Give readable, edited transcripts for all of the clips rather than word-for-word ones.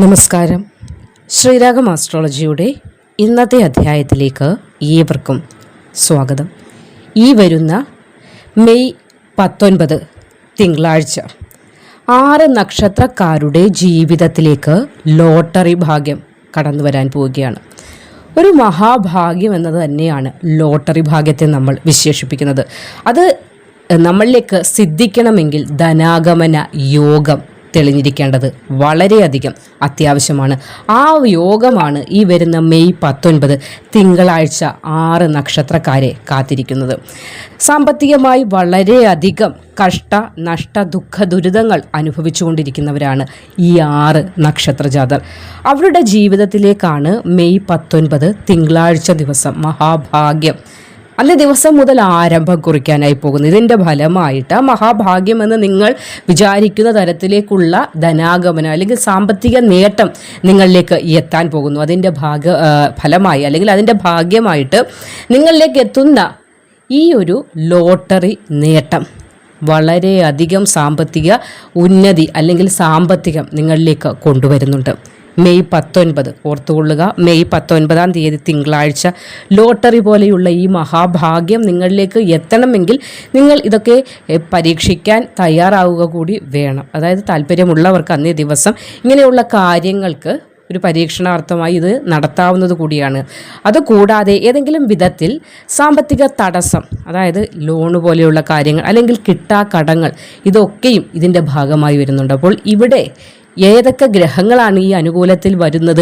നമസ്കാരം. ശ്രീരാഗം ആസ്ട്രോളജിയുടെ ഇന്നത്തെ അധ്യായത്തിലേക്ക് ഏവർക്കും സ്വാഗതം. ഈ വരുന്ന മെയ് 19 തിങ്കളാഴ്ച 6 നക്ഷത്രക്കാരുടെ ജീവിതത്തിലേക്ക് ലോട്ടറി ഭാഗ്യം കടന്നു വരാൻ പോവുകയാണ്. ഒരു മഹാഭാഗ്യം എന്നത് തന്നെയാണ് ലോട്ടറി ഭാഗ്യത്തെ നമ്മൾ വിശേഷിപ്പിക്കുന്നത്. അത് നമ്മളിലേക്ക് സിദ്ധിക്കണമെങ്കിൽ ധനാഗമന യോഗം തെളിഞ്ഞിരിക്കേണ്ടത് വളരെയധികം അത്യാവശ്യമാണ്. ആ യോഗമാണ് ഈ വരുന്ന മെയ് 19 തിങ്കളാഴ്ച 6 നക്ഷത്രക്കാരെ കാത്തിരിക്കുന്നത്. സാമ്പത്തികമായി വളരെയധികം നഷ്ട ദുഃഖ ദുരിതങ്ങൾ അനുഭവിച്ചുകൊണ്ടിരിക്കുന്നവരാണ് ഈ 6 നക്ഷത്രജാതർ. അവരുടെ ജീവിതത്തിലേക്കാണ് മെയ് 19 തിങ്കളാഴ്ച ദിവസം മഹാഭാഗ്യം അന്നേ ദിവസം മുതൽ ആരംഭം കുറിക്കാനായി പോകുന്നു. ഇതിൻ്റെ ഫലമായിട്ട് മഹാഭാഗ്യം എന്ന് നിങ്ങൾ വിചാരിക്കുന്ന തരത്തിലേക്കുള്ള ധനാഗമനം അല്ലെങ്കിൽ സാമ്പത്തിക നേട്ടം നിങ്ങളിലേക്ക് എത്താൻ പോകുന്നു. അതിൻ്റെ ഫലമായി അല്ലെങ്കിൽ അതിൻ്റെ ഭാഗ്യമായിട്ട് നിങ്ങളിലേക്ക് എത്തുന്ന ഈ ഒരു ലോട്ടറി നേട്ടം വളരെയധികം സാമ്പത്തിക ഉന്നതി അല്ലെങ്കിൽ സാമ്പത്തികം നിങ്ങളിലേക്ക് കൊണ്ടുവരുന്നുണ്ട്. മെയ് 19 ഓർത്തുകൊള്ളുക, മെയ് 19 തീയതി തിങ്കളാഴ്ച ലോട്ടറി പോലെയുള്ള ഈ മഹാഭാഗ്യം നിങ്ങളിലേക്ക് എത്തണമെങ്കിൽ നിങ്ങൾ ഇതൊക്കെ പരീക്ഷിക്കാൻ തയ്യാറാവുക കൂടി വേണം. അതായത് താല്പര്യമുള്ളവർക്ക് അന്നേ ദിവസം ഇങ്ങനെയുള്ള കാര്യങ്ങൾക്ക് ഒരു പരീക്ഷണാർത്ഥമായി ഇത് നടത്താവുന്നത് കൂടിയാണ്. അതുകൂടാതെ ഏതെങ്കിലും വിധത്തിൽ സാമ്പത്തിക തടസ്സം, അതായത് ലോണ് പോലെയുള്ള കാര്യങ്ങൾ അല്ലെങ്കിൽ കിട്ടാക്കടങ്ങൾ, ഇതൊക്കെയും ഇതിൻ്റെ ഭാഗമായി വരുന്നുണ്ട്. അപ്പോൾ ഇവിടെ ഏതൊക്കെ ഗ്രഹങ്ങളാണ് ഈ അനുകൂലത്തിൽ വരുന്നത്,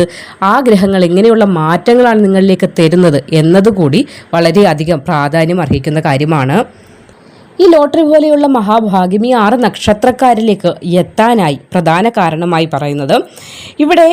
ആ ഗ്രഹങ്ങൾ എങ്ങനെയുള്ള മാറ്റങ്ങളാണ് നിങ്ങളിലേക്ക് തരുന്നത് എന്നതുകൂടി വളരെയധികം പ്രാധാന്യം അർഹിക്കുന്ന കാര്യമാണ്. ഈ ലോട്ടറി പോലെയുള്ള മഹാഭാഗ്യം ഈ 6 നക്ഷത്രക്കാരിലേക്ക് എത്താനായി പ്രധാന കാരണമായി പറയുന്നത് ഇവിടെ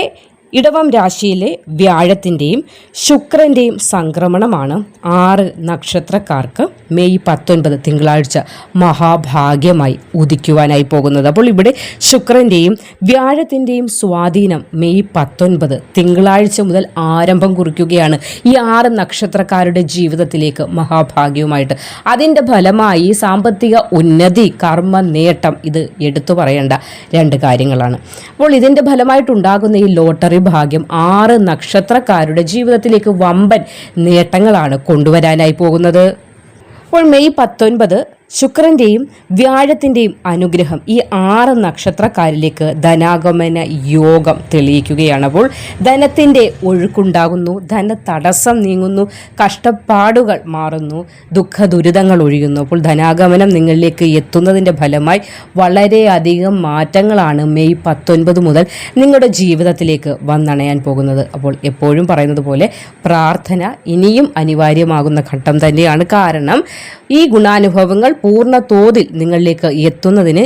ഇടവം രാശിയിലെ വ്യാഴത്തിൻ്റെയും ശുക്രൻ്റെയും സംക്രമണമാണ് 6 നക്ഷത്രക്കാർക്ക് മെയ് 19 തിങ്കളാഴ്ച മഹാഭാഗ്യമായി ഉദിക്കുവാനായി പോകുന്നത്. അപ്പോൾ ഇവിടെ ശുക്രൻ്റെയും വ്യാഴത്തിൻ്റെയും സ്വാധീനം മെയ് 19 തിങ്കളാഴ്ച മുതൽ ആരംഭം കുറിക്കുകയാണ് ഈ 6 നക്ഷത്രക്കാരുടെ ജീവിതത്തിലേക്ക് മഹാഭാഗ്യവുമായിട്ട്. അതിൻ്റെ ഫലമായി സാമ്പത്തിക ഉന്നതി, കർമ്മ നേട്ടം, ഇത് എടുത്തു പറയേണ്ട 2 കാര്യങ്ങളാണ്. അപ്പോൾ ഇതിൻ്റെ ഫലമായിട്ടുണ്ടാകുന്ന ഈ ലോട്ടറി ഭാഗ്യം 6 നക്ഷത്രക്കാരുടെ ജീവിതത്തിലേക്ക് വമ്പൻ നേട്ടങ്ങളാണ് കൊണ്ടുവരാനായി പോകുന്നത്. അപ്പോൾ മെയ് 19 ശുക്രൻ്റെയും വ്യാഴത്തിൻ്റെയും അനുഗ്രഹം ഈ 6 നക്ഷത്രക്കാരിലേക്ക് ധനാഗമന യോഗം തെളിയിക്കുകയാണ്. അപ്പോൾ ധനത്തിൻ്റെ ഒഴുക്കുണ്ടാകുന്നു, ധന തടസ്സം നീങ്ങുന്നു, കഷ്ടപ്പാടുകൾ മാറുന്നു, ദുഃഖ ദുരിതങ്ങൾ ഒഴിയുന്നു. അപ്പോൾ ധനാഗമനം നിങ്ങളിലേക്ക് എത്തുന്നതിൻ്റെ ഫലമായി വളരെയധികം മാറ്റങ്ങളാണ് മെയ് 19 മുതൽ നിങ്ങളുടെ ജീവിതത്തിലേക്ക് വന്നണയാൻ പോകുന്നത്. അപ്പോൾ എപ്പോഴും പറയുന്നത് പോലെ പ്രാർത്ഥന ഇനിയും അനിവാര്യമാകുന്ന ഘട്ടം തന്നെയാണ്. കാരണം ഈ ഗുണാനുഭവങ്ങൾ പൂർണ്ണ തോതിൽ നിങ്ങളിലേക്ക് എത്തുന്നതിന്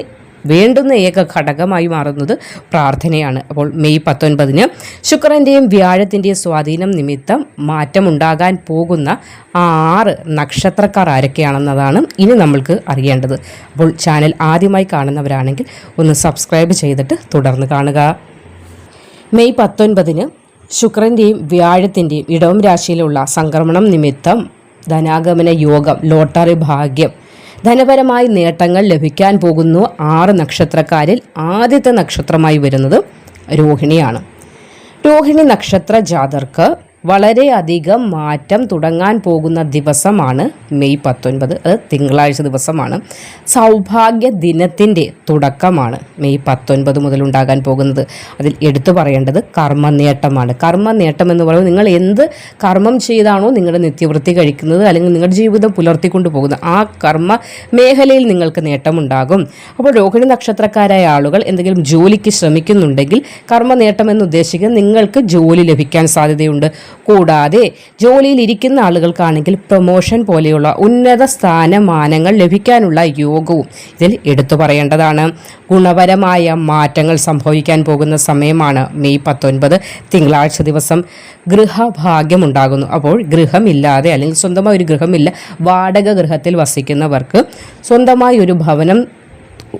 വേണ്ടുന്ന ഏക ഘടകമായി മാറുന്നത് പ്രാർത്ഥനയാണ്. അപ്പോൾ മെയ് 19 ശുക്രൻ്റെയും വ്യാഴത്തിൻ്റെയും സ്വാധീനം നിമിത്തം മാറ്റമുണ്ടാകാൻ പോകുന്ന 6 നക്ഷത്രക്കാർ ആരൊക്കെയാണെന്നതാണ് ഇനി നമ്മൾക്ക് അറിയേണ്ടത്. അപ്പോൾ ചാനൽ ആദ്യമായി കാണുന്നവരാണെങ്കിൽ ഒന്ന് സബ്സ്ക്രൈബ് ചെയ്തിട്ട് തുടർന്ന് കാണുക. മെയ് 19 ശുക്രൻ്റെയും വ്യാഴത്തിൻ്റെയും ഇടവം രാശിയിലുള്ള സംക്രമണം നിമിത്തം ധനാഗമന യോഗം, ലോട്ടറി ഭാഗ്യം, ധനപരമായി നേട്ടങ്ങൾ ലഭിക്കാൻ പോകുന്നു. 6 നക്ഷത്രക്കാരിൽ ആദ്യത്തെ നക്ഷത്രമായി വരുന്നത് രോഹിണിയാണ്. രോഹിണി നക്ഷത്ര ജാതർക്ക് വളരെയധികം മാറ്റം തുടങ്ങാൻ പോകുന്ന ദിവസമാണ് മെയ് 19. അത് തിങ്കളാഴ്ച ദിവസമാണ്. സൗഭാഗ്യ ദിനത്തിൻ്റെ തുടക്കമാണ് മെയ് 19 മുതൽ ഉണ്ടാകാൻ പോകുന്നത്. അതിൽ എടുത്തു പറയേണ്ടത് കർമ്മനേട്ടമാണ്. കർമ്മനേട്ടം എന്ന് പറയുന്നത് നിങ്ങൾ എന്ത് കർമ്മം ചെയ്താണോ നിങ്ങളുടെ നിത്യവൃത്തി കഴിക്കുന്നത് അല്ലെങ്കിൽ നിങ്ങളുടെ ജീവിതം പുലർത്തിക്കൊണ്ടു പോകുന്നത്, ആ കർമ്മ മേഖലയിൽ നിങ്ങൾക്ക് നേട്ടമുണ്ടാകും. അപ്പോൾ രോഹിണി നക്ഷത്രക്കാരായ ആളുകൾ എന്തെങ്കിലും ജോലിക്ക് ശ്രമിക്കുന്നുണ്ടെങ്കിൽ കർമ്മനേട്ടം എന്ന് ഉദ്ദേശിക്കുന്നത് നിങ്ങൾക്ക് ജോലി ലഭിക്കാൻ സാധ്യതയുണ്ട്. കൂടാതെ ജോലിയിൽ ഇരിക്കുന്ന ആളുകൾക്കാണെങ്കിൽ പ്രൊമോഷൻ പോലെയുള്ള ഉന്നത സ്ഥാനമാനങ്ങൾ ലഭിക്കാനുള്ള യോഗവും ഇതിൽ എടുത്തു പറയേണ്ടതാണ്. ഗുണപരമായ മാറ്റങ്ങൾ സംഭവിക്കാൻ പോകുന്ന സമയമാണ് മെയ് 19 തിങ്കളാഴ്ച ദിവസം. ഗൃഹഭാഗ്യം ഉണ്ടാകുന്നു. അപ്പോൾ ഗൃഹമില്ലാതെ അല്ലെങ്കിൽ സ്വന്തമായി ഒരു ഗൃഹമില്ല, വാടക ഗൃഹത്തിൽ വസിക്കുന്നവർക്ക് സ്വന്തമായി ഒരു ഭവനം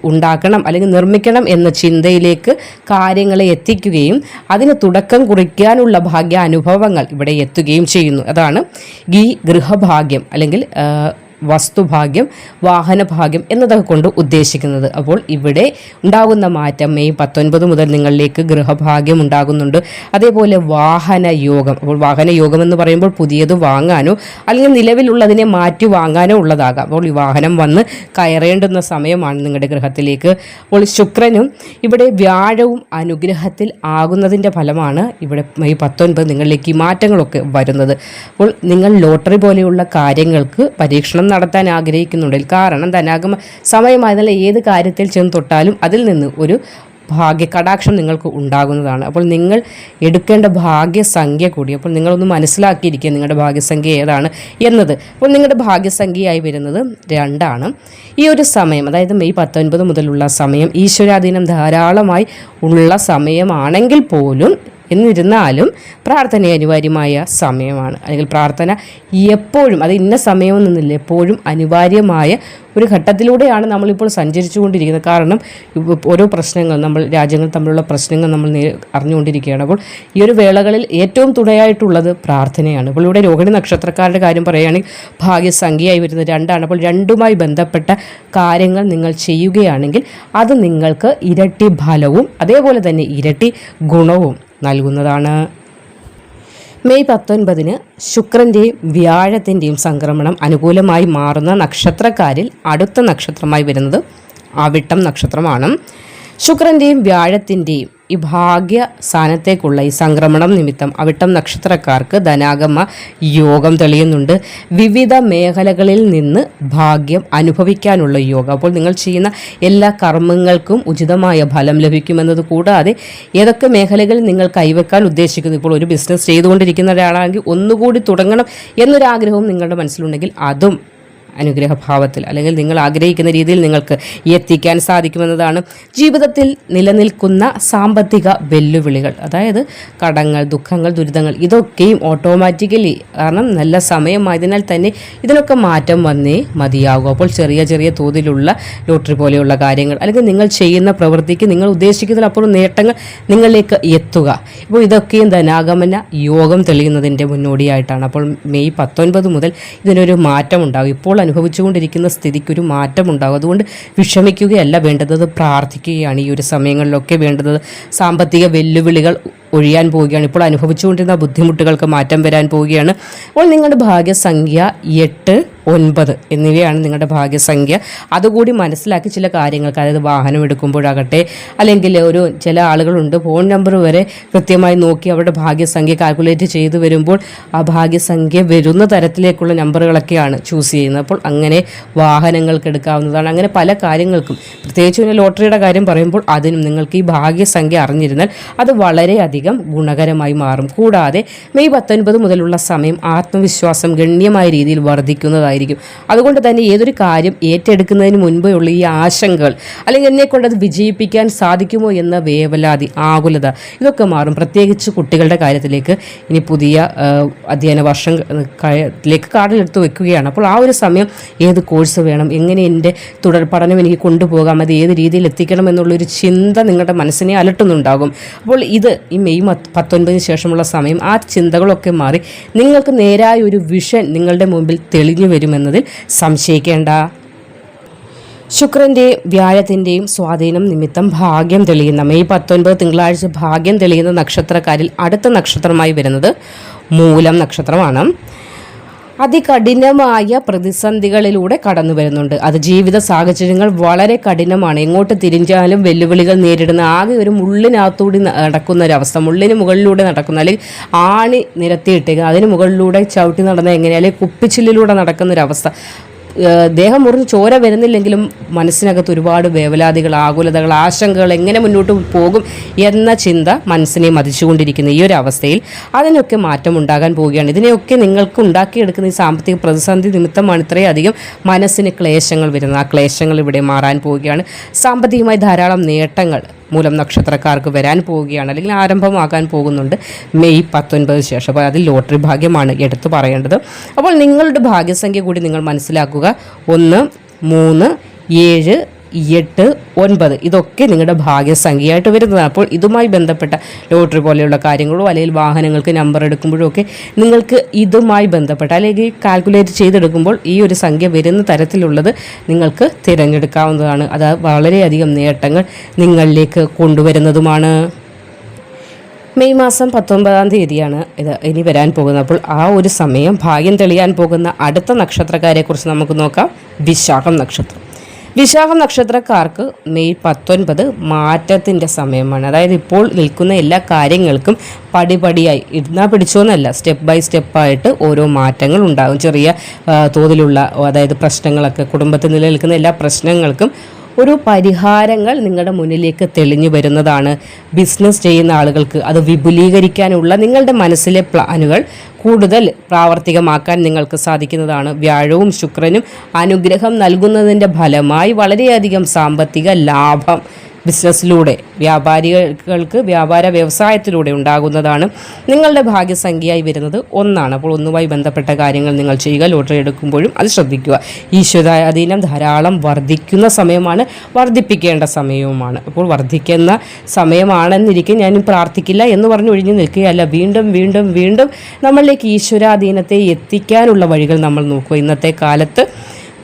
ഉണ്ടാക്കണം അല്ലെങ്കിൽ നിർമ്മിക്കണം എന്ന ചിന്തയിലേക്ക് കാര്യങ്ങളെ എത്തിക്കുകയും അതിന് തുടക്കം കുറിക്കാനുള്ള ഭാഗ്യാനുഭവങ്ങൾ ഇവിടെ എത്തുകയും ചെയ്യുന്നു. അതാണ് ഈ ഗൃഹഭാഗ്യം അല്ലെങ്കിൽ വസ്തുഭാഗ്യം, വാഹനഭാഗ്യം എന്നതൊക്കെ കൊണ്ട് ഉദ്ദേശിക്കുന്നത്. അപ്പോൾ ഇവിടെ ഉണ്ടാകുന്ന മാറ്റം മെയ് 19 മുതൽ നിങ്ങളിലേക്ക് ഗൃഹഭാഗ്യം ഉണ്ടാകുന്നുണ്ട്. അതേപോലെ വാഹന യോഗം. അപ്പോൾ വാഹന യോഗം എന്ന് പറയുമ്പോൾ പുതിയത് വാങ്ങാനോ അല്ലെങ്കിൽ നിലവിലുള്ളതിനെ മാറ്റി വാങ്ങാനോ ഉള്ളതാകാം. അപ്പോൾ ഈ വാഹനം വന്ന് കയറേണ്ടുന്ന സമയമാണ് നിങ്ങളുടെ ഗൃഹത്തിലേക്ക്. അപ്പോൾ ശുക്രനും ഇവിടെ വ്യാഴവും അനുഗ്രഹത്തിൽ ആകുന്നതിൻ്റെ ഫലമാണ് ഇവിടെ മെയ് 19 നിങ്ങളിലേക്ക് ഈ മാറ്റങ്ങളൊക്കെ വരുന്നത്. അപ്പോൾ നിങ്ങൾ ലോട്ടറി പോലെയുള്ള കാര്യങ്ങൾക്ക് പരീക്ഷണം നടത്താൻ ആഗ്രഹിക്കുന്നുണ്ടെങ്കിൽ, കാരണം ധനാഗമ സമയമായതിനാൽ ഏത് കാര്യത്തിൽ ചെന്ന് തൊട്ടാലും അതിൽ നിന്ന് ഒരു ഭാഗ്യകടാക്ഷം നിങ്ങൾക്ക് ഉണ്ടാകുന്നതാണ്. അപ്പോൾ നിങ്ങൾ എടുക്കേണ്ട ഭാഗ്യസംഖ്യ കൂടി, അപ്പോൾ നിങ്ങളൊന്ന് മനസ്സിലാക്കിയിരിക്കുക നിങ്ങളുടെ ഭാഗ്യസംഖ്യ ഏതാണ് എന്നത്. അപ്പോൾ നിങ്ങളുടെ ഭാഗ്യസംഖ്യയായി വരുന്നത് 2 ഈ ഒരു സമയം, അതായത് മെയ് 19 മുതലുള്ള സമയം ഈശ്വരാധീനം ധാരാളമായി ഉള്ള സമയമാണെങ്കിൽ പോലും എന്നിരുന്നാലും പ്രാർത്ഥന അനിവാര്യമായ സമയമാണ്. അല്ലെങ്കിൽ പ്രാർത്ഥന എപ്പോഴും, അത് ഇന്ന സമയമൊന്നുമില്ല, എപ്പോഴും അനിവാര്യമായ ഒരു ഘട്ടത്തിലൂടെയാണ് നമ്മളിപ്പോൾ സഞ്ചരിച്ചു കൊണ്ടിരിക്കുന്നത്. കാരണം ഓരോ പ്രശ്നങ്ങൾ, രാജ്യങ്ങൾ തമ്മിലുള്ള പ്രശ്നങ്ങൾ നമ്മൾ അറിഞ്ഞുകൊണ്ടിരിക്കുകയാണ്. അപ്പോൾ ഈ ഒരു വേളകളിൽ ഏറ്റവും തുണയായിട്ടുള്ളത് പ്രാർത്ഥനയാണ്. അപ്പോൾ ഇവിടെ രോഹിണി നക്ഷത്രക്കാരുടെ കാര്യം പറയുകയാണെങ്കിൽ ഭാഗ്യസംഖ്യയായി വരുന്നത് 2. അപ്പോൾ 2മായി ബന്ധപ്പെട്ട കാര്യങ്ങൾ നിങ്ങൾ ചെയ്യുകയാണെങ്കിൽ അത് നിങ്ങൾക്ക് ഇരട്ടി ഫലവും അതേപോലെ തന്നെ ഇരട്ടി ഗുണവും നൽകുന്നതാണ്. മെയ് 19 ശുക്രൻ്റെയും വ്യാഴത്തിൻ്റെയും സംക്രമണം അനുകൂലമായി മാറുന്ന നക്ഷത്രക്കാരിൽ അടുത്ത നക്ഷത്രമായി വരുന്നത് അവിട്ടം നക്ഷത്രമാണ്. ശുക്രൻ്റെയും വ്യാഴത്തിൻ്റെയും ഈ ഭാഗ്യ സ്ഥാനത്തേക്കുള്ള ഈ സംക്രമണം നിമിത്തം അവിട്ടം നക്ഷത്രക്കാർക്ക് ധനാഗമ യോഗം തെളിയുന്നുണ്ട്. വിവിധ മേഖലകളിൽ നിന്ന് ഭാഗ്യം അനുഭവിക്കാനുള്ള യോഗം. അപ്പോൾ നിങ്ങൾ ചെയ്യുന്ന എല്ലാ കർമ്മങ്ങൾക്കും ഉചിതമായ ഫലം ലഭിക്കുമെന്നത് കൂടാതെ ഏതൊക്കെ മേഖലകളിൽ നിങ്ങൾ കൈവെക്കാൻ ഉദ്ദേശിക്കുന്നു, ഇപ്പോൾ ഒരു ബിസിനസ് ചെയ്തുകൊണ്ടിരിക്കുന്ന ഒരാളാണെങ്കിൽ ഒന്നുകൂടി തുടങ്ങണം എന്നൊരാഗ്രഹവും നിങ്ങളുടെ മനസ്സിലുണ്ടെങ്കിൽ അതും അനുഗ്രഹഭാവത്തിൽ അല്ലെങ്കിൽ നിങ്ങൾ ആഗ്രഹിക്കുന്ന രീതിയിൽ നിങ്ങൾക്ക് എത്തിക്കാൻ സാധിക്കുമെന്നതാണ്. ജീവിതത്തിൽ നിലനിൽക്കുന്ന സാമ്പത്തിക വെല്ലുവിളികൾ, അതായത് കടങ്ങൾ, ദുഃഖങ്ങൾ, ദുരിതങ്ങൾ, ഇതൊക്കെയും ഓട്ടോമാറ്റിക്കലി, കാരണം നല്ല സമയമായതിനാൽ തന്നെ ഇതിനൊക്കെ മാറ്റം വന്നേ മതിയാകും. അപ്പോൾ ചെറിയ ചെറിയ തോതിലുള്ള ലോട്ടറി പോലെയുള്ള കാര്യങ്ങൾ അല്ലെങ്കിൽ നിങ്ങൾ ചെയ്യുന്ന പ്രവൃത്തിക്ക് നിങ്ങൾ ഉദ്ദേശിക്കുന്നതിലപ്പുറം നേട്ടങ്ങൾ നിങ്ങളിലേക്ക് എത്തുക, ഇപ്പോൾ ഇതൊക്കെയും ധനാഗമന യോഗം തെളിയുന്നതിൻ്റെ മുന്നോടിയായിട്ടാണ്. അപ്പോൾ മെയ് 19 മുതൽ ഇതിനൊരു മാറ്റം ഉണ്ടാകും. ഇപ്പോൾ അനുഭവിച്ചുകൊണ്ടിരിക്കുന്ന സ്ഥിതിക്കൊരു മാറ്റമുണ്ടാകും. അതുകൊണ്ട് വിഷമിക്കുകയല്ല വേണ്ടത്, പ്രാർത്ഥിക്കുകയാണ് ഈ ഒരു സമയങ്ങളിലൊക്കെ വേണ്ടത്. സാമ്പത്തിക വെല്ലുവിളികൾ ഒഴിയാൻ പോവുകയാണ്. ഇപ്പോൾ അനുഭവിച്ചുകൊണ്ടിരുന്ന ബുദ്ധിമുട്ടുകൾക്ക് മാറ്റം വരാൻ പോവുകയാണ്. അപ്പോൾ നിങ്ങളുടെ ഭാഗ്യസംഖ്യ 8, 9 എന്നിവയാണ് നിങ്ങളുടെ ഭാഗ്യസംഖ്യ. അതുകൂടി മനസ്സിലാക്കി ചില കാര്യങ്ങൾക്ക്, അതായത് വാഹനം എടുക്കുമ്പോഴാകട്ടെ അല്ലെങ്കിൽ ചില ആളുകളുണ്ട് ഫോൺ നമ്പർ വരെ കൃത്യമായി നോക്കി അവരുടെ ഭാഗ്യസംഖ്യ കാൽക്കുലേറ്റ് ചെയ്ത് വരുമ്പോൾ ആ ഭാഗ്യസംഖ്യ വരുന്ന തരത്തിലേക്കുള്ള നമ്പറുകളൊക്കെയാണ് ചൂസ് ചെയ്യുന്നത്. അപ്പോൾ അങ്ങനെ വാഹനങ്ങൾക്ക് എടുക്കാവുന്നതാണ്. അങ്ങനെ പല കാര്യങ്ങൾക്കും, പ്രത്യേകിച്ച് ലോട്ടറിയുടെ കാര്യം പറയുമ്പോൾ അതിനും നിങ്ങൾക്ക് ഈ ഭാഗ്യസംഖ്യ അറിഞ്ഞിരുന്നാൽ അത് വളരെയധികം ഗുണകരമായി മാറും. കൂടാതെ മെയ് 19 മുതലുള്ള സമയം ആത്മവിശ്വാസം ഗണ്യമായ രീതിയിൽ വർദ്ധിക്കുന്നതായിരിക്കും. അതുകൊണ്ട് തന്നെ ഏതൊരു കാര്യം ഏറ്റെടുക്കുന്നതിന് മുൻപേ ഉള്ള ഈ ആശങ്കകൾ അല്ലെങ്കിൽ എന്നെക്കൊണ്ട് അത് വിജയിപ്പിക്കാൻ സാധിക്കുമോ എന്ന വേവലാതി, ആകുലത, ഇതൊക്കെ മാറും. പ്രത്യേകിച്ച് കുട്ടികളുടെ കാര്യത്തിലേക്ക് ഇനി പുതിയ അധ്യയന വർഷത്തിലേക്ക് കാർഡിലെടുത്ത് വെക്കുകയാണ്. അപ്പോൾ ആ ഒരു സമയം ഏത് കോഴ്സ് വേണം, എങ്ങനെ എൻ്റെ തുടർ പഠനം എനിക്ക് കൊണ്ടുപോകാം, അത് ഏത് രീതിയിൽ എത്തിക്കണം എന്നുള്ളൊരു ചിന്ത നിങ്ങളുടെ മനസ്സിനെ അലട്ടുന്നുണ്ടാകും. അപ്പോൾ ഇത് ഈ മെയ് 19 ശേഷമുള്ള സമയം ആ ചിന്തകളൊക്കെ മാറി നിങ്ങൾക്ക് നേരായ ഒരു വിഷൻ നിങ്ങളുടെ മുമ്പിൽ തെളിഞ്ഞു വരുമെന്നതിൽ സംശയിക്കേണ്ട. ശുക്രൻ്റെയും വ്യാഴത്തിൻ്റെയും സ്വാധീനം നിമിത്തം ഭാഗ്യം തെളിയുന്ന മെയ് 19 തിങ്കളാഴ്ച ഭാഗ്യം തെളിയുന്ന നക്ഷത്രക്കാരിൽ അടുത്ത നക്ഷത്രമായി വരുന്നത് മൂലം നക്ഷത്രമാണ്. അതികഠിനമായ പ്രതിസന്ധികളിലൂടെ കടന്നു വരുന്നുണ്ട്. അത് ജീവിത സാഹചര്യങ്ങൾ വളരെ കഠിനമാണ്. എങ്ങോട്ട് തിരിഞ്ഞാലും വെല്ലുവിളികൾ നേരിടുന്ന, ആകെ ഒരു മുള്ളിനകത്തൂടി നടക്കുന്ന ഒരവസ്ഥ, മുള്ളിന് മുകളിലൂടെ നടക്കുന്ന, അല്ലെങ്കിൽ ആണി നിരത്തിയിട്ടേക്കുക അതിന് മുകളിലൂടെ ചവിട്ടി നടന്ന എങ്ങനെ, അല്ലെങ്കിൽ കുപ്പിച്ചില്ലിലൂടെ നടക്കുന്ന ഒരവസ്ഥ. ദേഹം മുറിഞ്ഞ് ചോര വരുന്നില്ലെങ്കിലും മനസ്സിനകത്ത് ഒരുപാട് വേവലാതികൾ, ആകുലതകൾ, ആശങ്കകൾ, എങ്ങനെ മുന്നോട്ട് പോകും എന്ന ചിന്ത മനസ്സിനെ മതിച്ചുകൊണ്ടിരിക്കുന്ന ഈ ഒരു അവസ്ഥയിൽ അതിനൊക്കെ മാറ്റം ഉണ്ടാകാൻ പോവുകയാണ്. ഇതിനെയൊക്കെ നിങ്ങൾക്ക് ഉണ്ടാക്കിയെടുക്കുന്ന ഈ സാമ്പത്തിക പ്രതിസന്ധി നിമിത്തമാണ് ഇത്രയധികം മനസ്സിന് ക്ലേശങ്ങൾ വരുന്നത്. ആ ക്ലേശങ്ങൾ ഇവിടെ മാറാൻ പോവുകയാണ്. സാമ്പത്തികമായി ധാരാളം നേട്ടങ്ങൾ മൂലം നക്ഷത്രക്കാർക്ക് വരാൻ പോവുകയാണ്, അല്ലെങ്കിൽ ആരംഭമാകാൻ പോകുന്നുണ്ട് മെയ് 19 ശേഷം. അപ്പോൾ അതിൽ ലോട്ടറി ഭാഗ്യമാണ് എടുത്തു പറയേണ്ടത്. അപ്പോൾ നിങ്ങളുടെ ഭാഗ്യസംഖ്യ കൂടി നിങ്ങൾ മനസ്സിലാക്കുക. 1, 3, 7, 8, 9 ഇതൊക്കെ നിങ്ങളുടെ ഭാഗ്യസംഖ്യയായിട്ട് വരുന്നതാണ്. അപ്പോൾ ഇതുമായി ബന്ധപ്പെട്ട ലോട്ടറി പോലെയുള്ള കാര്യങ്ങളോ അല്ലെങ്കിൽ വാഹനങ്ങൾക്ക് നമ്പർ എടുക്കുമ്പോഴോ ഒക്കെ നിങ്ങൾക്ക് ഇതുമായി ബന്ധപ്പെട്ട അല്ലെങ്കിൽ കാൽക്കുലേറ്റ് ചെയ്തെടുക്കുമ്പോൾ ഈ ഒരു സംഖ്യ വരുന്ന തരത്തിലുള്ളത് നിങ്ങൾക്ക് തിരഞ്ഞെടുക്കാവുന്നതാണ്. അത് വളരെയധികം നേട്ടങ്ങൾ നിങ്ങളിലേക്ക് കൊണ്ടുവരുന്നതുമാണ്. മെയ് മാസം 19-ാം തീയതിയാണ് ഇത് ഇനി വരാൻ പോകുന്നത്. അപ്പോൾ ആ ഒരു സമയം ഭാഗ്യം തെളിയാൻ പോകുന്ന അടുത്ത നക്ഷത്രക്കാരെക്കുറിച്ച് നമുക്ക് നോക്കാം. വിശാഖം നക്ഷത്രം. വിശാഖം നക്ഷത്രക്കാർക്ക് മെയ് 19 മാറ്റത്തിൻ്റെ സമയമാണ്. അതായത് ഇപ്പോൾ നിൽക്കുന്ന എല്ലാ കാര്യങ്ങൾക്കും പടിപടിയായി ഇരുന്നാൽ പിടിച്ചോന്നല്ല, സ്റ്റെപ്പ് ബൈ സ്റ്റെപ്പായിട്ട് ഓരോ മാറ്റങ്ങൾ ഉണ്ടാകും. ചെറിയ തോതിലുള്ള അതായത് പ്രശ്നങ്ങളൊക്കെ കുടുംബത്തിൽ നിലനിൽക്കുന്ന എല്ലാ പ്രശ്നങ്ങൾക്കും ഒരു പരിഹാരങ്ങൾ നിങ്ങളുടെ മുന്നിലേക്ക് തെളിഞ്ഞു വരുന്നതാണ്. ബിസിനസ് ചെയ്യുന്ന ആളുകൾക്ക് അത് വിപുലീകരിക്കാനുള്ള നിങ്ങളുടെ മനസ്സിലെ പ്ലാനുകൾ കൂടുതൽ പ്രാവർത്തികമാക്കാൻ നിങ്ങൾക്ക് സാധിക്കുന്നതാണ്. വ്യാഴവും ശുക്രനും അനുഗ്രഹം നൽകുന്നതിൻ്റെ ഫലമായി വളരെയധികം സാമ്പത്തിക ലാഭം ബിസിനസ്സിലൂടെ വ്യാപാരികൾക്ക് വ്യാപാര വ്യവസായത്തിലൂടെ ഉണ്ടാകുന്നതാണ്. നിങ്ങളുടെ ഭാഗ്യസംഖ്യയായി വരുന്നത് 1. അപ്പോൾ 1മായി ബന്ധപ്പെട്ട കാര്യങ്ങൾ നിങ്ങൾ ചെയ്യുക. ലോട്ടറി എടുക്കുമ്പോഴും അത് ശ്രദ്ധിക്കുക. ഈശ്വരാധീനം ധാരാളം വർദ്ധിക്കുന്ന സമയമാണ്, വർദ്ധിപ്പിക്കേണ്ട സമയവുമാണ്. അപ്പോൾ വർദ്ധിക്കുന്ന സമയമാണെന്നിരിക്കും ഞാൻ പ്രാർത്ഥിക്കില്ല എന്ന് പറഞ്ഞ് ഒഴിഞ്ഞു നിൽക്കുകയല്ല. വീണ്ടും വീണ്ടും വീണ്ടും നമ്മളിലേക്ക് ഈശ്വരാധീനത്തെ എത്തിക്കാനുള്ള വഴികൾ നമ്മൾ നോക്കുക. ഇന്നത്തെ കാലത്ത്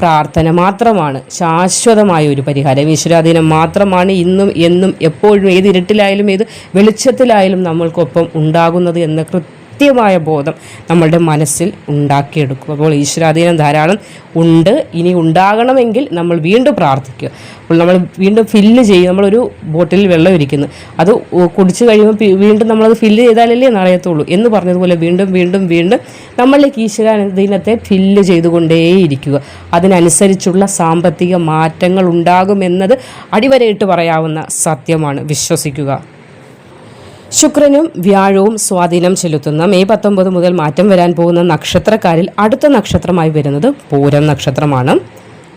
പ്രാർത്ഥന മാത്രമാണ് ശാശ്വതമായ ഒരു പരിഹാരം. ഈശ്വരാധീനം മാത്രമാണ് ഇന്നും എന്നും എപ്പോഴും ഏത് ഇരുട്ടിലായാലും ഏത് വെളിച്ചത്തിലായാലും നമ്മൾക്കൊപ്പം ഉണ്ടാകുന്നത് എന്ന കൃത്യമായ ബോധം നമ്മളുടെ മനസ്സിൽ ഉണ്ടാക്കിയെടുക്കും. അപ്പോൾ ഈശ്വരാധീനം ധാരാളം ഉണ്ട്. ഇനി ഉണ്ടാകണമെങ്കിൽ നമ്മൾ വീണ്ടും പ്രാർത്ഥിക്കുക. അപ്പോൾ നമ്മൾ വീണ്ടും ഫില്ല് ചെയ്യും. നമ്മളൊരു ബോട്ടിൽ വെള്ളം ഇരിക്കുന്നു, അത് കുടിച്ചു കഴിയുമ്പോൾ വീണ്ടും നമ്മളത് ഫില്ല് ചെയ്താലല്ലേ അറിയത്തുള്ളൂ എന്ന് പറഞ്ഞതുപോലെ വീണ്ടും വീണ്ടും വീണ്ടും നമ്മളിലേക്ക് ഈശ്വരാധീനത്തെ ഫില്ല് ചെയ്തുകൊണ്ടേയിരിക്കുക. അതിനനുസരിച്ചുള്ള സാമ്പത്തിക മാറ്റങ്ങൾ ഉണ്ടാകുമെന്നത് അടിവരയിട്ട് പറയാവുന്ന സത്യമാണ്. വിശ്വസിക്കുക. ശുക്രനും വ്യാഴവും സ്വാധീനം ചെലുത്തുന്ന മെയ് 19 മുതൽ മാറ്റം വരാൻ പോകുന്ന നക്ഷത്രക്കാരിൽ അടുത്ത നക്ഷത്രമായി വരുന്നത് പൂരം നക്ഷത്രമാണ്.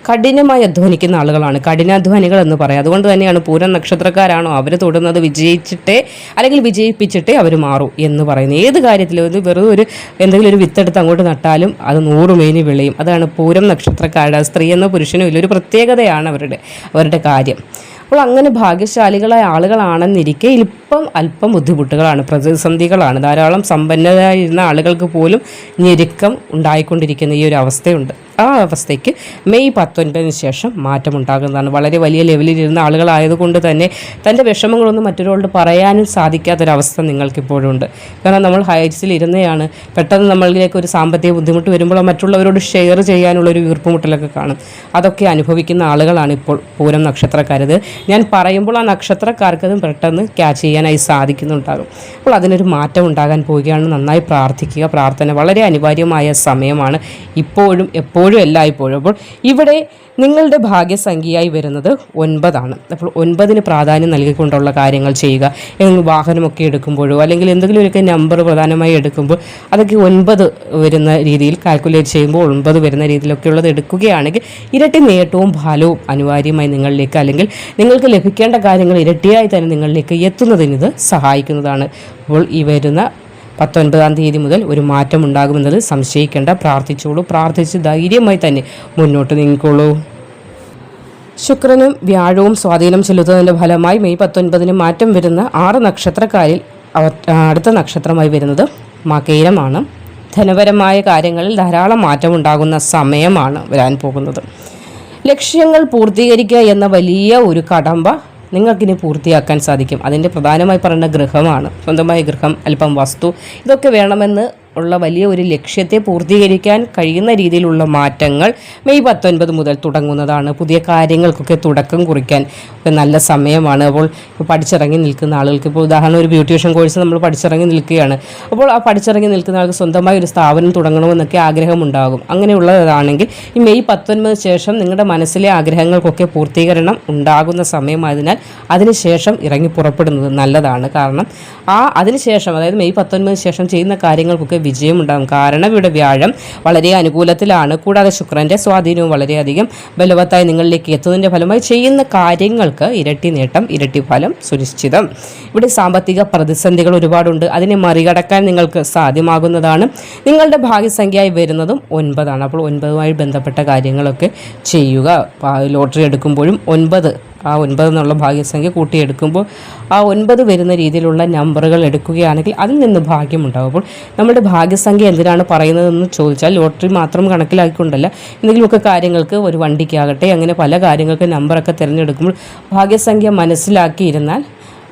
കഠിനമായി അധ്വാനിക്കുന്ന ആളുകളാണ്, കഠിനാധ്വാനികൾ എന്ന് പറയാം. അതുകൊണ്ട് തന്നെയാണ് പൂരം നക്ഷത്രക്കാരാണോ അവർ തൊടുന്നത് വിജയിച്ചിട്ടേ അല്ലെങ്കിൽ വിജയിപ്പിച്ചിട്ടേ അവർ മാറൂ എന്ന് പറയുന്നത്. ഏത് കാര്യത്തിലും ഇത് വെറുതെ എന്തെങ്കിലും ഒരു വിത്തെടുത്ത് അങ്ങോട്ട് നട്ടാലും അത് 100 മേനി വിളയും. അതാണ് പൂരം നക്ഷത്രക്കാരുടെ. സ്ത്രീ എന്നോ പുരുഷനോ ഇല്ല, ഒരു പ്രത്യേകതയാണ് അവരുടെ കാര്യം. അപ്പോൾ അങ്ങനെ ഭാഗ്യശാലികളായ ആളുകളാണെന്നിരിക്കെ ഇപ്പം അല്പം ബുദ്ധിമുട്ടുകളാണ്, പ്രതിസന്ധികളാണ്. ധാരാളം സമ്പന്നരായിരുന്ന ആളുകൾക്ക് പോലും ഞെരുക്കം ഉണ്ടായിക്കൊണ്ടിരിക്കുന്ന ഈ ഒരു അവസ്ഥയുണ്ട്. ആ അവസ്ഥയ്ക്ക് മെയ് 19 ശേഷം മാറ്റമുണ്ടാകുന്നതാണ്. വളരെ വലിയ ലെവലിലിരുന്ന ആളുകളായതുകൊണ്ട് തന്നെ തൻ്റെ വിഷമങ്ങളൊന്നും മറ്റൊരാളോട് പറയാനും സാധിക്കാത്തൊരവസ്ഥ നിങ്ങൾക്കിപ്പോഴുണ്ട്. കാരണം നമ്മൾ ഹൈറ്റ്സിൽ ഇരുന്നതാണ്, പെട്ടെന്ന് നമ്മളിലേക്ക് ഒരു സാമ്പത്തിക ബുദ്ധിമുട്ട് വരുമ്പോൾ മറ്റുള്ളവരോട് ഷെയർ ചെയ്യാനുള്ളൊരു വീർപ്പുമുട്ടലൊക്കെ കാണും. അതൊക്കെ അനുഭവിക്കുന്ന ആളുകളാണ് ഇപ്പോൾ പൂരം നക്ഷത്രക്കാരത്. ഞാൻ പറയുമ്പോൾ ആ നക്ഷത്രക്കാർക്കതും പെട്ടെന്ന് ക്യാച്ച് ചെയ്യാനായി സാധിക്കുന്നുണ്ടാകും. അപ്പോൾ അതിനൊരു മാറ്റം ഉണ്ടാകാൻ പോവുകയാണ്. നന്നായി പ്രാർത്ഥിക്കുക. പ്രാർത്ഥന വളരെ അനിവാര്യമായ സമയമാണ് ഇപ്പോഴും എപ്പോഴും എല്ലായ്പ്പോഴും. അപ്പോൾ ഇവിടെ നിങ്ങളുടെ ഭാഗ്യസംഖ്യയായി വരുന്നത് 9. അപ്പോൾ 9 പ്രാധാന്യം നൽകിക്കൊണ്ടുള്ള കാര്യങ്ങൾ ചെയ്യുക. വാഹനമൊക്കെ എടുക്കുമ്പോഴോ അല്ലെങ്കിൽ എന്തെങ്കിലുമൊക്കെ നമ്പർ പ്രധാനമായി എടുക്കുമ്പോൾ അതൊക്കെ 9 വരുന്ന രീതിയിൽ കാൽക്കുലേറ്റ് ചെയ്യുമ്പോൾ 9 വരുന്ന രീതിയിലൊക്കെ ഉള്ളത് എടുക്കുകയാണെങ്കിൽ ഇരട്ടി നേട്ടവും ഫലവും അനിവാര്യമായി നിങ്ങളിലേക്ക് അല്ലെങ്കിൽ നിങ്ങൾക്ക് ലഭിക്കേണ്ട കാര്യങ്ങൾ ഇരട്ടിയായി തന്നെ നിങ്ങളിലേക്ക് എത്തുന്നതിന് ഇത് സഹായിക്കുന്നതാണ്. അപ്പോൾ ഈ വരുന്ന 19-ാം തീയതി മുതൽ ഒരു മാറ്റം ഉണ്ടാകുമെന്നത് സംശയിക്കേണ്ട. പ്രാർത്ഥിച്ചോളൂ. പ്രാർത്ഥിച്ച് ധൈര്യമായി തന്നെ മുന്നോട്ട് നീങ്ങിക്കോളൂ. ശുക്രനും വ്യാഴവും സ്വാധീനം ചെലുത്തുന്നതിൻ്റെ ഫലമായി മെയ് 19 മാറ്റം വരുന്ന 6 നക്ഷത്രക്കാരിൽ അടുത്ത നക്ഷത്രമായി വരുന്നത് മകയിരമാണ്. ധനപരമായ കാര്യങ്ങളിൽ ധാരാളം മാറ്റമുണ്ടാകുന്ന സമയമാണ് വരാൻ പോകുന്നത്. ലക്ഷ്യങ്ങൾ പൂർത്തീകരിക്കുക എന്ന വലിയ ഒരു കടമ്പ നിങ്ങൾക്കിനി പൂർത്തിയാക്കാൻ സാധിക്കും. അതിൻ്റെ പ്രധാനമായി പറയുന്ന ഗൃഹമാണ്. സ്വന്തമായ ഗൃഹം, അല്പം വസ്തു, ഇതൊക്കെ വേണമെന്ന് ഉള്ള വലിയ ഒരു ലക്ഷ്യത്തെ പൂർത്തീകരിക്കാൻ കഴിയുന്ന രീതിയിലുള്ള മാറ്റങ്ങൾ മെയ് 19 മുതൽ തുടങ്ങുന്നതാണ്. പുതിയ കാര്യങ്ങൾക്കൊക്കെ തുടക്കം കുറിക്കാൻ നല്ല സമയമാണ്. അപ്പോൾ ഇപ്പോൾ പഠിച്ചിറങ്ങി നിൽക്കുന്ന ആളുകൾക്ക്, ഇപ്പോൾ ഉദാഹരണം ഒരു ബ്യൂട്ടീഷ്യൻ കോഴ്സ് നമ്മൾ പഠിച്ചിറങ്ങി നിൽക്കുകയാണ്. അപ്പോൾ ആ പഠിച്ചിറങ്ങി നിൽക്കുന്ന ആൾക്ക് സ്വന്തമായി ഒരു സ്ഥാപനം തുടങ്ങണമെന്നൊക്കെ ആഗ്രഹമുണ്ടാകും. അങ്ങനെയുള്ളതാണെങ്കിൽ ഈ മെയ് 19 ശേഷം നിങ്ങളുടെ മനസ്സിലെ ആഗ്രഹങ്ങൾക്കൊക്കെ പൂർത്തീകരണം ഉണ്ടാകുന്ന സമയമായതിനാൽ അതിനുശേഷം ഇറങ്ങി പുറപ്പെടുന്നത് നല്ലതാണ്. കാരണം അതിനുശേഷം അതായത് മെയ് 19 ശേഷം ചെയ്യുന്ന കാര്യങ്ങൾക്കൊക്കെ വിജയമുണ്ടാകും. കാരണം ഇവിടെ വ്യാഴം വളരെ അനുകൂലത്തിലാണ്. കൂടാതെ ശുക്രൻ്റെ സ്വാധീനവും വളരെയധികം ബലവത്തായി നിങ്ങളിലേക്ക് എത്തുന്നതിൻ്റെ ഫലമായി ചെയ്യുന്ന കാര്യങ്ങൾക്ക് ഇരട്ടി നേട്ടം, ഇരട്ടി ഫലം സുനിശ്ചിതം. ഇവിടെ സാമ്പത്തിക പ്രതിസന്ധികൾ ഒരുപാടുണ്ട്. അതിനെ മറികടക്കാൻ നിങ്ങൾക്ക് സാധ്യമാകുന്നതാണ്. നിങ്ങളുടെ ഭാഗ്യസംഖ്യയായി വരുന്നതും 9 ആണ്. അപ്പോൾ 9മായി ബന്ധപ്പെട്ട കാര്യങ്ങളൊക്കെ ചെയ്യുക. ലോട്ടറി എടുക്കുമ്പോഴും 9 എന്നുള്ള ഭാഗ്യസംഖ്യ കൂട്ടിയെടുക്കുമ്പോൾ 9 വരുന്ന രീതിയിലുള്ള നമ്പറുകൾ എടുക്കുകയാണെങ്കിൽ അതിൽ നിന്ന് ഭാഗ്യമുണ്ടാകും. അപ്പോൾ നമ്മുടെ ഭാഗ്യസംഖ്യ എന്തിനാണ് പറയുന്നതെന്ന് ചോദിച്ചാൽ ലോട്ടറി മാത്രം കണക്കിലാക്കിക്കൊണ്ടല്ല, എന്തെങ്കിലുമൊക്കെ കാര്യങ്ങൾക്ക്, ഒരു വണ്ടിക്കാകട്ടെ, അങ്ങനെ പല കാര്യങ്ങൾക്ക് നമ്പറൊക്കെ തിരഞ്ഞെടുക്കുമ്പോൾ ഭാഗ്യസംഖ്യ മനസ്സിലാക്കിയിരുന്നാൽ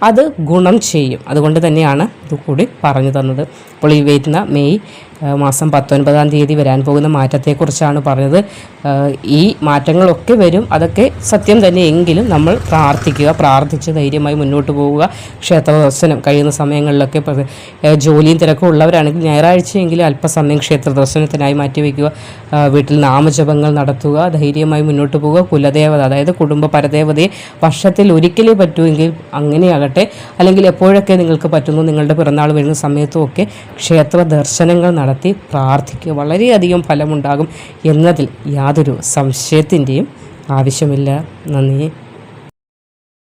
അത് ഗുണം ചെയ്യും. അതുകൊണ്ട് തന്നെയാണ് ഇത് കൂടി പറഞ്ഞു തന്നത്. അപ്പോൾ ഈ വരുന്ന മെയ് മാസം 19-ാം തീയതി വരാൻ പോകുന്ന മാറ്റത്തെക്കുറിച്ചാണ് പറഞ്ഞത്. ഈ മാറ്റങ്ങളൊക്കെ വരും, അതൊക്കെ സത്യം തന്നെ. എങ്കിലും നമ്മൾ പ്രാർത്ഥിച്ച് ധൈര്യമായി മുന്നോട്ട് പോവുക. ക്ഷേത്ര ദർശനം കഴിയുന്ന സമയങ്ങളിലൊക്കെ ജോലിയും തിരക്കും ഉള്ളവരാണെങ്കിൽ ഞായറാഴ്ചയെങ്കിലും അല്പസമയം ക്ഷേത്ര ദർശനത്തിനായി മാറ്റിവെക്കുക. വീട്ടിൽ നാമജപങ്ങൾ നടത്തുക, ധൈര്യമായി മുന്നോട്ട് പോവുക. കുലദേവത, അതായത് കുടുംബ പരദേവതയെ വർഷത്തിൽ ഒരിക്കലേ പറ്റുമെങ്കിൽ അങ്ങനെയാകട്ടെ, അല്ലെങ്കിൽ എപ്പോഴൊക്കെ നിങ്ങൾക്ക് പറ്റുന്നു, നിങ്ങളുടെ പിറന്നാൾ വരുന്ന സമയത്തുമൊക്കെ ക്ഷേത്ര ദർശനങ്ങൾ നടത്തി പ്രാർത്ഥിക്കുക. വളരെയധികം ഫലമുണ്ടാകും എന്നതിൽ യാതൊരു സംശയത്തിൻ്റെയും ആവശ്യമില്ല. നന്ദി.